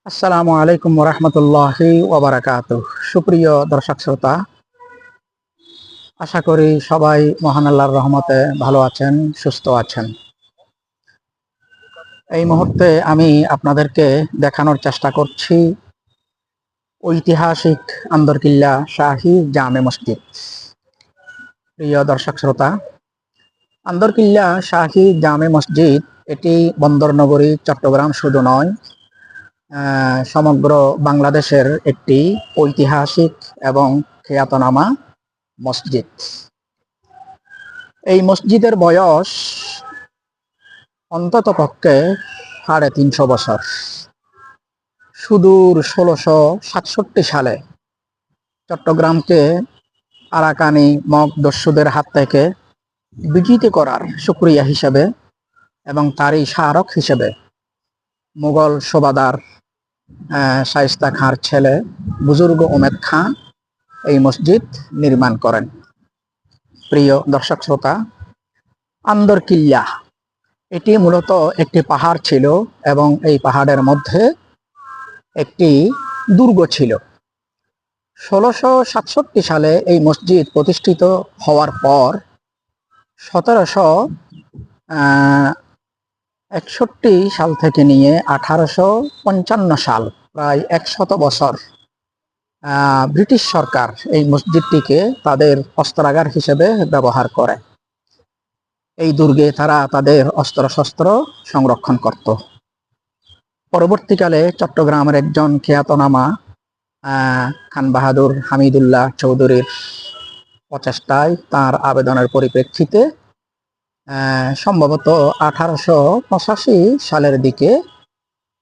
আসসালামু আলাইকুম রহমতুল্লাহি ওয়াবারাকাতুহ। সুপ্রিয় দর্শক শ্রোতা, আশা করি সবাই মহান আল্লাহর রহমতে ভালো আছেন, সুস্থ আছেন। এই মুহূর্তে আমি আপনাদেরকে দেখানোর চেষ্টা করছি ঐতিহাসিক আন্দরকিল্লা শাহী জামে মসজিদ। প্রিয় দর্শক শ্রোতা, আন্দরকিল্লা শাহী জামে মসজিদ এটি বন্দরনগরী চট্টগ্রাম শুধু নয়, সমগ্র বাংলাদেশের একটি ঐতিহাসিক এবং খ্যাতনামা মসজিদ। এই মসজিদের বয়স অন্তত পক্ষে 350 বছর। সুদূর 1667 সালে চট্টগ্রামকে আরাকানি মগ দস্যুদের হাত থেকে বিজিত করার শুকরিয়া হিসেবে এবং তারই স্মারক হিসেবে মুঘল সুবাদার শায়েস্তা খাঁর ছেলে বুজুর্গ উমেদ খাঁ এই মসজিদ নির্মাণ করেন। প্রিয় দর্শক শ্রোতা, আন্দরকিল্লা এটি মূলত একটি পাহাড় ছিল এবং এই পাহাড়ের মধ্যে একটি দুর্গ ছিল। 1667 সালে এই মসজিদ প্রতিষ্ঠিত হওয়ার পর 1761 সাল থেকে নিয়ে 1855 সাল, প্রায় 100 বছর ব্রিটিশ সরকার এই মসজিদটিকে তাদের অস্ত্রাগার হিসেবে ব্যবহার করে। এই দুর্গে তারা তাদের অস্ত্রশস্ত্র সংরক্ষণ করত। পরবর্তীকালে চট্টগ্রামের একজন খ্যাতনামা খান বাহাদুর হামিদুল্লাহ চৌধুরীর প্রচেষ্টায়, তার আবেদনের পরিপ্রেক্ষিতে সম্ভবত 1885 সালের দিকে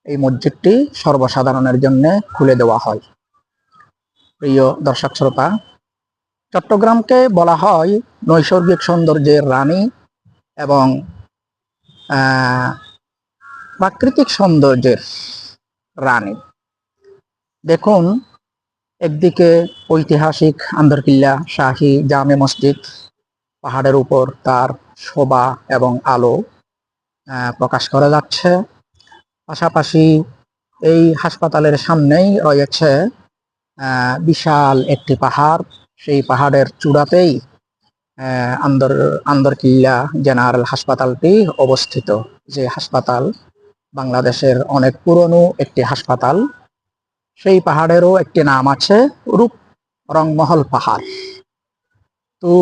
এই মসজিদটি সর্বসাধারণের জন্য খুলে দেওয়া হয়। প্রিয় দর্শক শ্রোতা, চট্টগ্রামকে বলা হয় নৈসর্গিক সৌন্দর্যের রানী এবং প্রাকৃতিক সৌন্দর্যের রানী। দেখুন, একদিকে ঐতিহাসিক আন্দরকিল্লা শাহী জামে মসজিদ, পাহাড়ের উপর তার শোভা এবং আলো প্রকাশ করা যাচ্ছে। পাশাপাশি এই হাসপাতালের সামনেই রয়েছে বিশাল একটি পাহাড়। সেই পাহাড়ের চূড়াতেই আন্দরকিল্লা জেনারেল হাসপাতালটি অবস্থিত, যে হাসপাতাল বাংলাদেশের অনেক পুরনো একটি হাসপাতাল। সেই পাহাড়েরও একটি নাম আছে, রূপ রংমহল পাহাড়। তো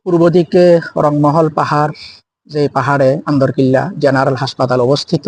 পূর্ব দিকে রংমহল পাহাড়, যে পাহাড়ে আন্দরকিল্লা জেনারেল হাসপাতাল অবস্থিত,